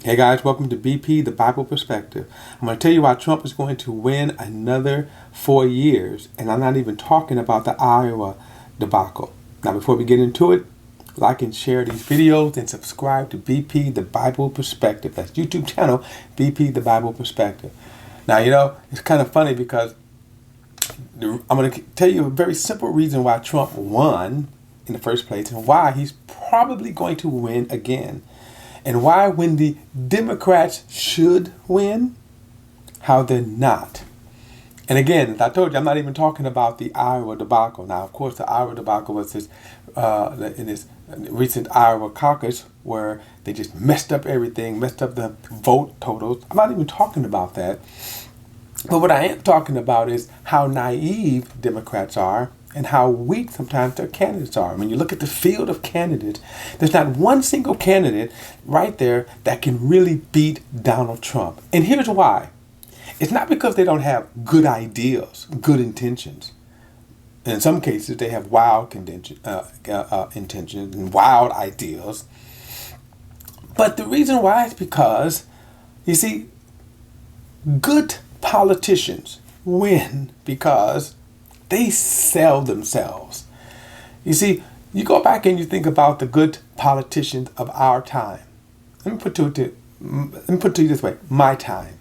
Hey guys, welcome to BP, the Bible Perspective. I'm going to tell you why Trump is going to win another 4 years, and I'm not even talking about the Iowa debacle. Now, before we get into it, like and share these videos and subscribe to BP, the Bible Perspective. That's YouTube channel, BP, the Bible Perspective. Now, it's kind of funny because I'm going to tell you a very simple reason why Trump won in the first place and why he's probably going to win again. And why, when the Democrats should win, how they're not. And again, as I told you, I'm not even talking about the Iowa debacle. Now, of course, the Iowa debacle was in this recent Iowa caucus where they just messed up everything, messed up the vote totals. I'm not even talking about that. But what I am talking about is how naive Democrats are and how weak sometimes their candidates are. When you look at the field of candidates, there's not one single candidate right there that can really beat Donald Trump. And here's why. It's not because they don't have good ideas, good intentions. In some cases, they have wild intentions and wild ideas. But the reason why is because, you see, good politicians win because they sell themselves. You see, you go back and you think about the good politicians of our time. Let me put it to you this way, my time.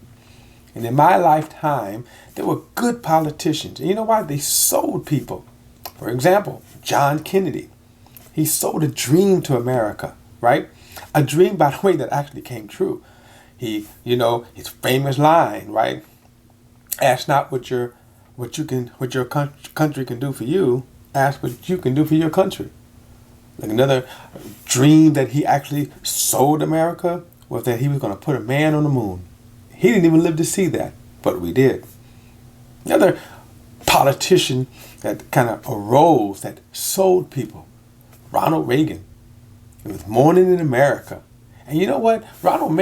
And in my lifetime, there were good politicians. And you know why? They sold people. For example, John Kennedy. He sold a dream to America, right? A dream, by the way, that actually came true. His famous line, right? Ask not what your country can do for you. Ask what you can do for your country. Like another dream that he actually sold America was that he was going to put a man on the moon. He didn't even live to see that, but we did. Another politician that kind of arose, that sold people, Ronald Reagan. It was Morning in America. And you know what? Ronald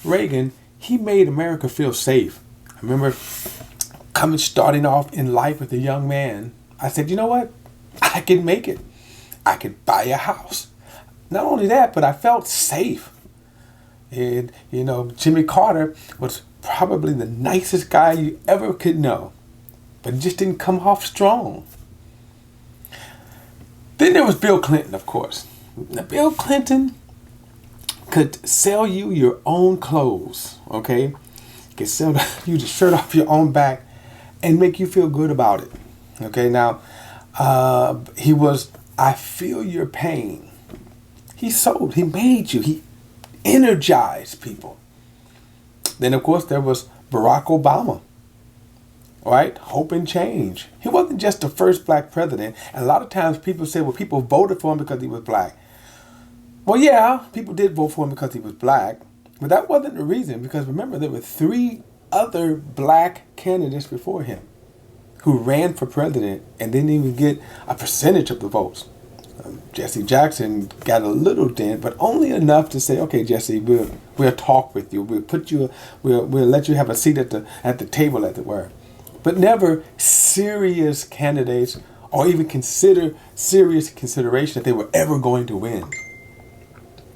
Reagan, he made America feel safe. I remember starting off in life with a young man. I said, you know what? I can make it. I could buy a house. Not only that, but I felt safe. And, Jimmy Carter was probably the nicest guy you ever could know, but just didn't come off strong. Then there was Bill Clinton, of course. Now, Bill Clinton could sell you your own clothes, okay? He could sell you the shirt off your own back and make you feel good about it, okay? Now, he was, I feel your pain. He made you, he energized people. Then, of course, there was Barack Obama, right? Hope and change. He wasn't just the first black president. And a lot of times people say, well, people voted for him because he was black. Well, yeah, people did vote for him because he was black. But that wasn't the reason, because remember, there were 3 other black candidates before him who ran for president and didn't even get a percentage of the votes. Jesse Jackson got a little dent, but only enough to say, okay, Jesse, we'll talk with you. We'll let you have a seat at the table, as it were. But never serious candidates or even consider serious consideration that they were ever going to win.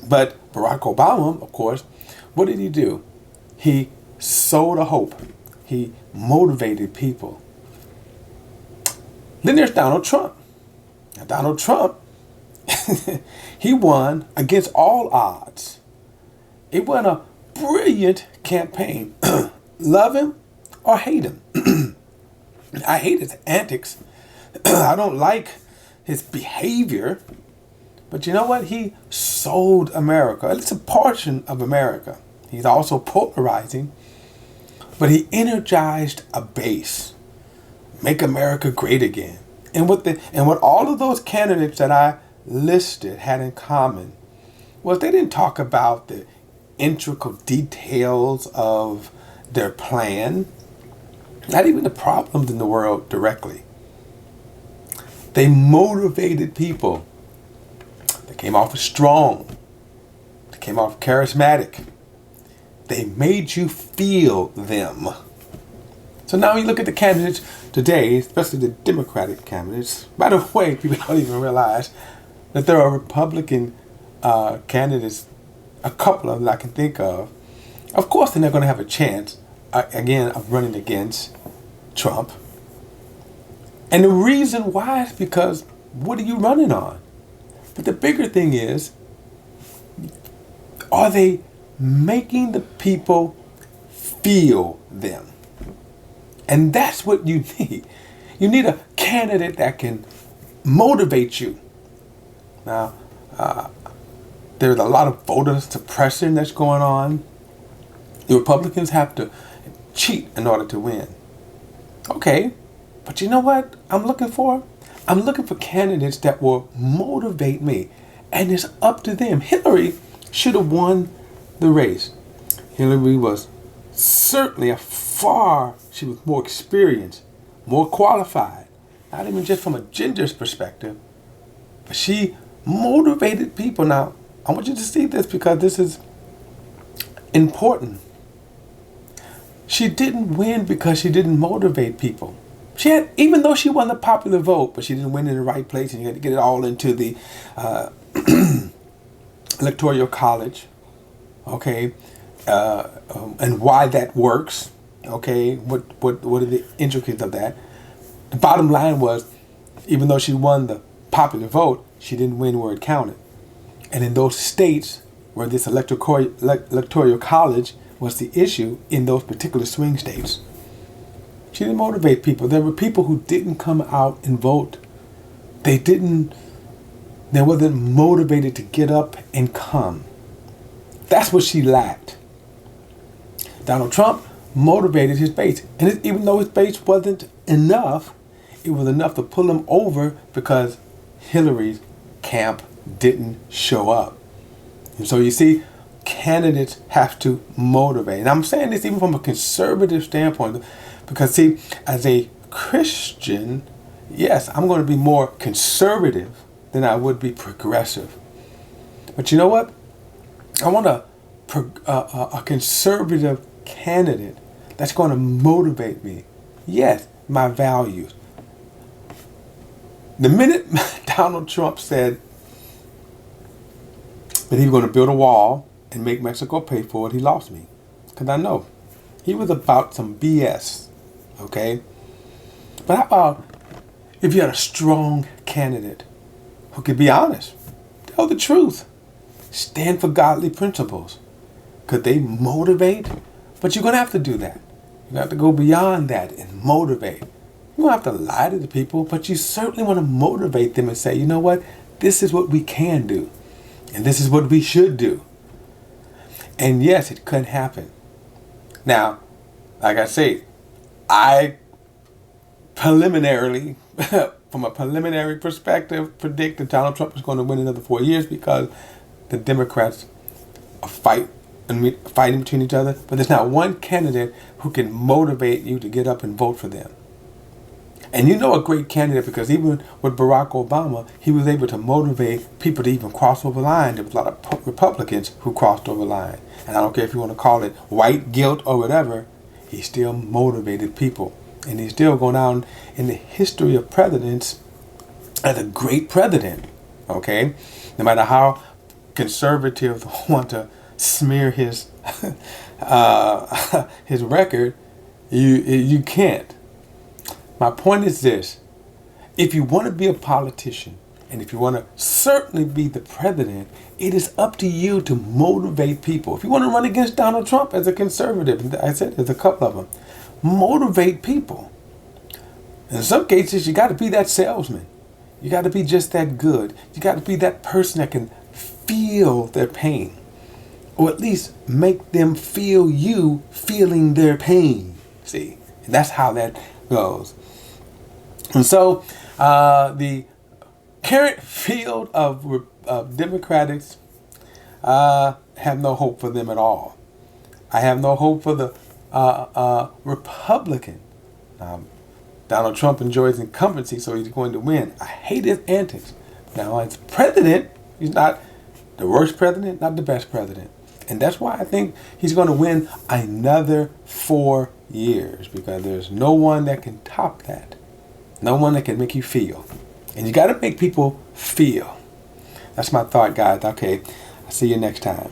But Barack Obama, of course, what did he do? He sowed a hope. He motivated people. Then there's Donald Trump. Now, Donald Trump, he won against all odds. It was a brilliant campaign. Love him or hate him. I hate his antics. I don't like his behavior. But you know what? He sold America. It's a portion of America. He's also polarizing. But he energized a base. Make America great again. And what all of those candidates that I listed had in common was they didn't talk about the intricate details of their plan, not even the problems in the world directly. They motivated people. They came off as strong. They came off charismatic. They made you feel them. So now you look at the candidates today, especially the Democratic candidates. By the way, people don't even realize that there are Republican candidates, a couple of them I can think of, Of course, they're not going to have a chance, again, of running against Trump. And the reason why is because, what are you running on? But the bigger thing is, are they making the people feel them? And that's what you need. You need a candidate that can motivate you. Now, there's a lot of voter suppression that's going on. The Republicans have to cheat in order to win. Okay, but you know what I'm looking for? I'm looking for candidates that will motivate me. And it's up to them. Hillary should have won the race. Hillary was certainly she was more experienced, more qualified. Not even just from a gender's perspective, but she motivated people. Now, I want you to see this because this is important. She didn't win because she didn't motivate people. Even though she won the popular vote, but she didn't win in the right place, and you had to get it all into the electoral college, okay, and why that works, okay, what are the intricacies of that? The bottom line was, even though she won the popular vote, she didn't win where it counted. And in those states where this electoral college was the issue, in those particular swing states, she didn't motivate people. There were people who didn't come out and vote. They wasn't motivated to get up and come. That's what she lacked. Donald Trump motivated his base. And even though his base wasn't enough, it was enough to pull him over because Hillary's camp didn't show up. And so you see, candidates have to motivate. And I'm saying this even from a conservative standpoint because, see, as a Christian, yes, I'm going to be more conservative than I would be progressive. But you know what? I want a conservative candidate that's going to motivate me. Yes, my values. The minute Donald Trump said that he was going to build a wall and make Mexico pay for it, he lost me. Because I know he was about some BS, okay? But how about if you had a strong candidate who could be honest, tell the truth, stand for godly principles? Could they motivate? But you're going to have to do that. You have to go beyond that and motivate. You don't have to lie to the people, but you certainly want to motivate them and say, you know what? This is what we can do. And this is what we should do. And yes, it could happen. Now, like I say, I preliminarily, from a preliminary perspective, predict that Donald Trump is going to win another 4 years because the Democrats are fighting between each other. But there's not one candidate who can motivate you to get up and vote for them. And you know a great candidate because even with Barack Obama, he was able to motivate people to even cross over the line. There was a lot of Republicans who crossed over the line. And I don't care if you want to call it white guilt or whatever, he still motivated people. And he's still going down in the history of presidents as a great president. Okay? No matter how conservatives want to smear his his record, you can't. My point is this. If you want to be a politician, and if you want to certainly be the president, it is up to you to motivate people. If you want to run against Donald Trump as a conservative, I said there's a couple of them, motivate people. In some cases, you got to be that salesman. You got to be just that good. You got to be that person that can feel their pain, or at least make them feel you feeling their pain. See, and that's how that goes. And so the current field of Democrats, have no hope for them at all. I have no hope for the Republican. Donald Trump enjoys incumbency, so he's going to win. I hate his antics. Now, as president, he's not the worst president, not the best president. And that's why I think he's going to win another 4 years, because there's no one that can top that. No one that can make you feel. And you got to make people feel. That's my thought, guys. Okay, I'll see you next time.